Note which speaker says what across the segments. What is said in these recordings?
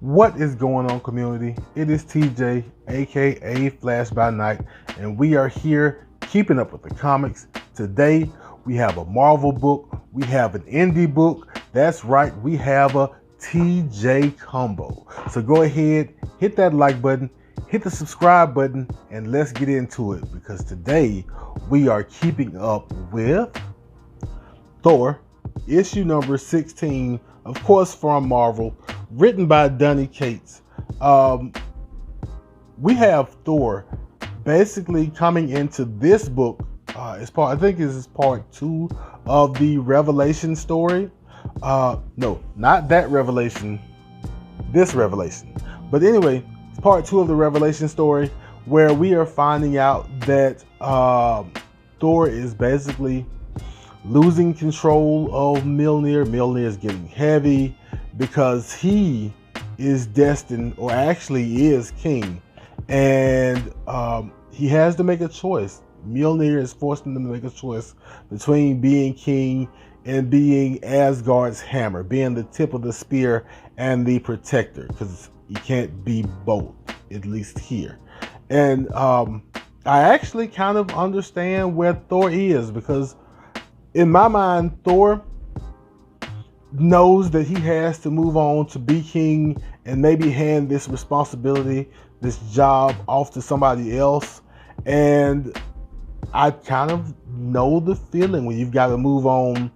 Speaker 1: What is going on, community? It is TJ, aka Flash by Night, and we are here keeping up with the comics. Today, we have a Marvel book, we have an indie book. That's right, we have a TJ combo. So go ahead, hit that like button, hit the subscribe button, and let's get into it, because today we are keeping up with Thor, issue number 16, of course from Marvel, written by Donny Cates. We have Thor basically coming into this book as part, I think this is part 2 of the Revelation story. No, not that Revelation, this Revelation. But anyway, it's part 2 of the Revelation story, where we are finding out that Thor is basically losing control of Mjolnir. Mjolnir is getting heavy because he is destined, or actually is king, and he has to make a choice. Mjolnir is forcing him to make a choice between being king and being Asgard's hammer, being the tip of the spear and the protector, because he can't be both, at least here. And I actually kind of understand where Thor is, because in my mind, Thor knows that he has to move on to be king and maybe hand this responsibility, this job, off to somebody else. And I kind of know the feeling when you've got to move on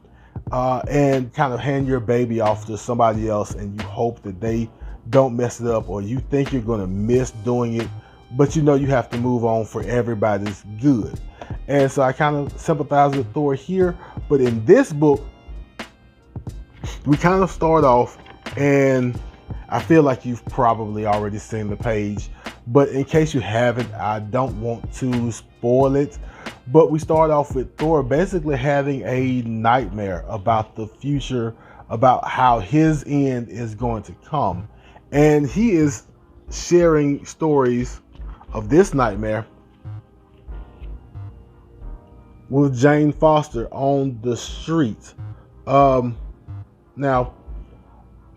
Speaker 1: and kind of hand your baby off to somebody else, and you hope that they don't mess it up, or you think you're going to miss doing it, but you know you have to move on for everybody's good. And so I kind of sympathize with Thor here. But in this book, we kind of start off, and I feel like you've probably already seen the page, but in case you haven't, I don't want to spoil it. But we start off with Thor basically having a nightmare about the future, about how his end is going to come. And he is sharing stories of this nightmare with Jane Foster on the street. Now,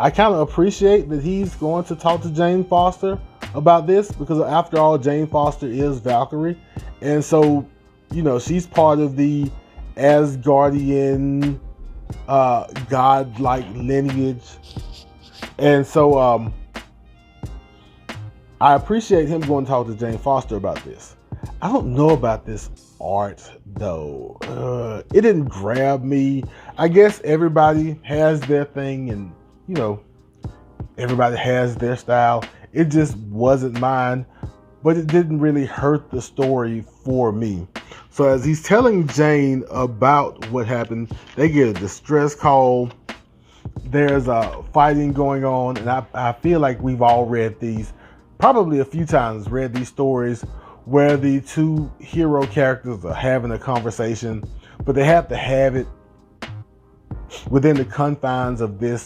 Speaker 1: I kind of appreciate that he's going to talk to Jane Foster about this, because after all, Jane Foster is Valkyrie, and so, you know, she's part of the Asgardian godlike lineage. And so I appreciate him going to talk to Jane Foster about this. I don't know about this art though. It didn't grab me. I guess everybody has their thing, and you know, everybody has their style. It just wasn't mine, but it didn't really hurt the story for me. So as he's telling Jane about what happened, they get a distress call. There's a fighting going on, and I feel like we've all read these, probably a few times, read these stories where the two hero characters are having a conversation, but they have to have it within the confines of this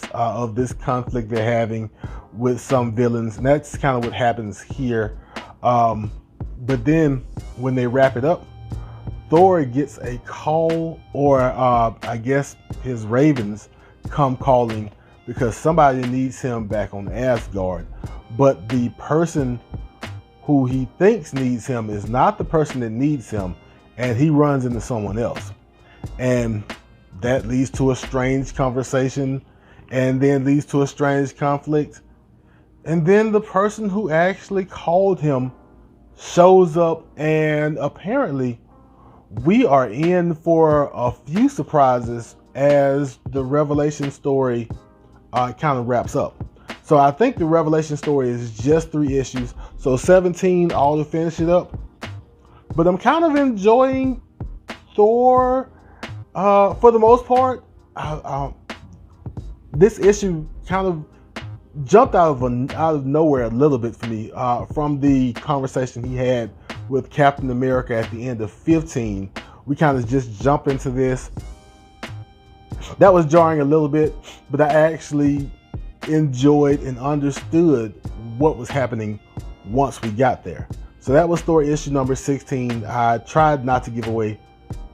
Speaker 1: conflict they're having with some villains, and that's kind of what happens here. But then when they wrap it up, Thor gets a call, or I guess his ravens come calling, because somebody needs him back on Asgard, but the person who he thinks needs him is not the person that needs him, and he runs into someone else. And that leads to a strange conversation, and then leads to a strange conflict. And then the person who actually called him shows up, and apparently we are in for a few surprises as the Revelation story kind of wraps up. So I think the Revelation story is just 3 issues, so 17 all to finish it up. But I'm kind of enjoying Thor for the most part. This issue kind of jumped out of nowhere a little bit for me, from the conversation he had with Captain America at the end of 15. We kind of just jump into this. That was jarring a little bit, but I actually enjoyed and understood what was happening once we got there. So that was Thor issue number 16. I tried not to give away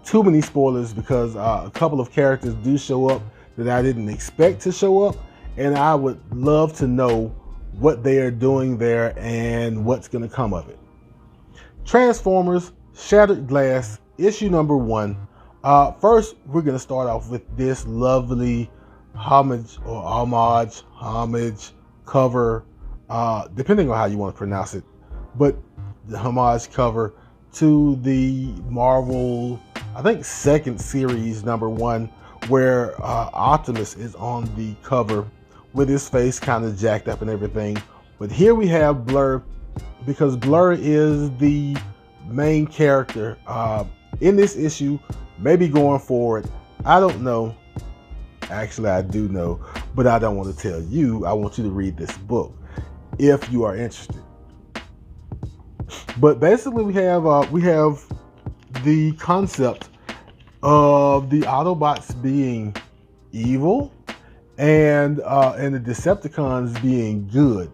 Speaker 1: too many spoilers, because a couple of characters do show up that I didn't expect to show up, and I would love to know what they are doing there and what's going to come of it. Transformers Shattered Glass, issue number 1. First, we're going to start off with this lovely homage cover, depending on how you want to pronounce it, but the homage cover to the Marvel, I think, second series, number 1, where Optimus is on the cover with his face kind of jacked up and everything. But here we have Blur, because Blur is the main character in this issue, maybe going forward. I don't know. Actually, I do know, but I don't want to tell you. I want you to read this book if you are interested. But basically, we have the concept of the Autobots being evil and the Decepticons being good.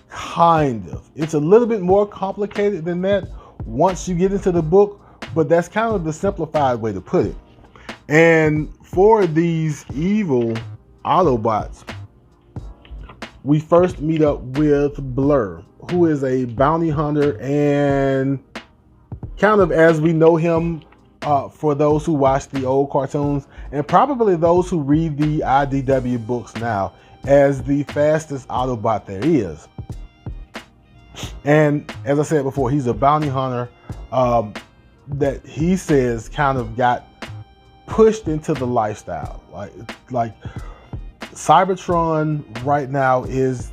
Speaker 1: Kind of. It's a little bit more complicated than that once you get into the book, but that's kind of the simplified way to put it. And for these evil Autobots, we first meet up with Blur, who is a bounty hunter, and kind of as we know him for those who watch the old cartoons, and probably those who read the IDW books now, as the fastest Autobot there is. And as I said before, he's a bounty hunter that he says kind of got pushed into the lifestyle. Like Cybertron right now is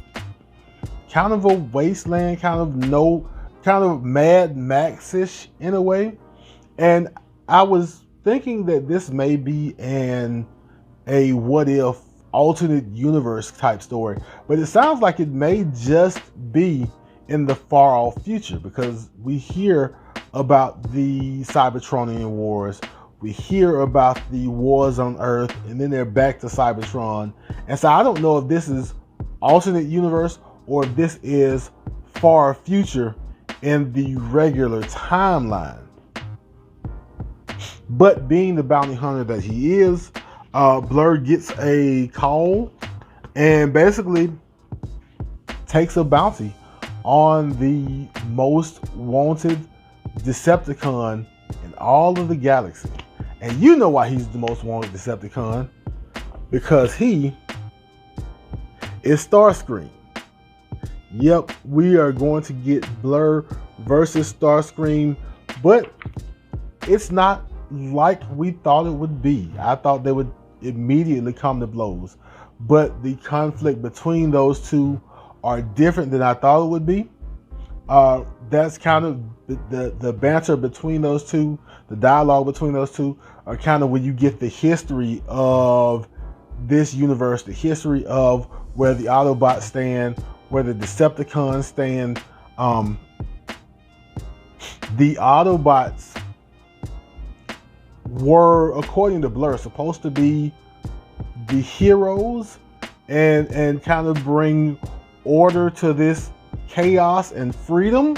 Speaker 1: kind of a wasteland, kind of Mad Max-ish in a way. And I was thinking that this may be a what if alternate universe type story, but it sounds like it may just be in the far off future, because we hear about the Cybertronian wars, we hear about the wars on Earth, and then they're back to Cybertron. And so I don't know if this is alternate universe or if this is far future in the regular timeline. But being the bounty hunter that he is, Blur gets a call and basically takes a bounty on the most wanted Decepticon in all of the galaxy. And you know why he's the most wanted Decepticon, because he is Starscream. Yep, we are going to get Blur versus Starscream, but it's not like we thought it would be. I thought they would immediately come to blows, but the conflict between those two are different than I thought it would be. That's kind of the banter between those two, the dialogue between those two are kind of when you get the history of this universe, the history of where the Autobots stand, where the Decepticons stand. The Autobots were, according to Blur, supposed to be the heroes and kind of bring order to this chaos and freedom.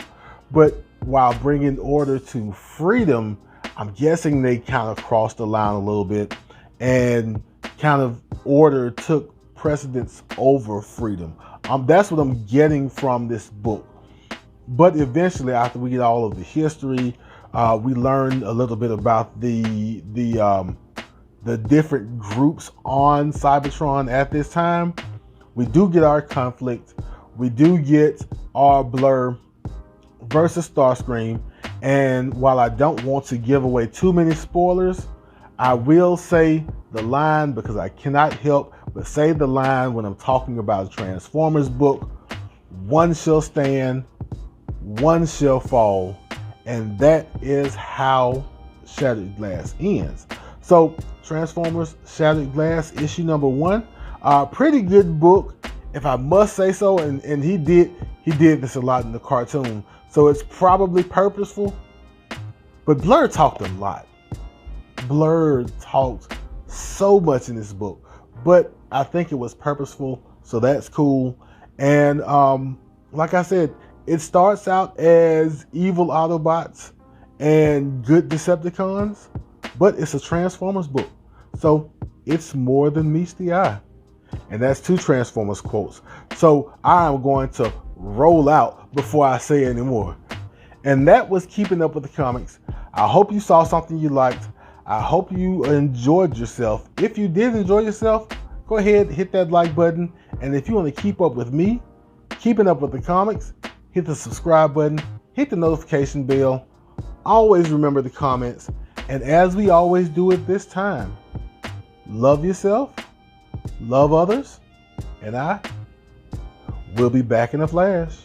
Speaker 1: But while bringing order to freedom, I'm guessing they kind of crossed the line a little bit, and kind of order took precedence over freedom. That's what I'm getting from this book. But eventually, after we get all of the history, we learn a little bit about the different groups on Cybertron at this time. We do get our conflict. We do get our Blur versus Starscream. And while I don't want to give away too many spoilers, I will say the line, because I cannot help but say the line when I'm talking about a Transformers book: one shall stand, one shall fall. And that is how Shattered Glass ends. So Transformers Shattered Glass, issue number 1. Pretty good book, if I must say so. And he did this a lot in the cartoon, so it's probably purposeful. But Blur talked a lot. Blur talked so much in this book, but I think it was purposeful, so that's cool. And like I said, it starts out as evil Autobots and good Decepticons, but it's a Transformers book, so it's more than meets the eye. And that's 2 Transformers quotes. So I am going to roll out before I say any more. And that was Keeping Up with the Comics. I hope you saw something you liked. I hope you enjoyed yourself. If you did enjoy yourself, go ahead, hit that like button. And if you want to keep up with me, Keeping Up with the Comics, hit the subscribe button, hit the notification bell. Always remember the comments. And as we always do at this time, love yourself, love others, and I will be back in a flash.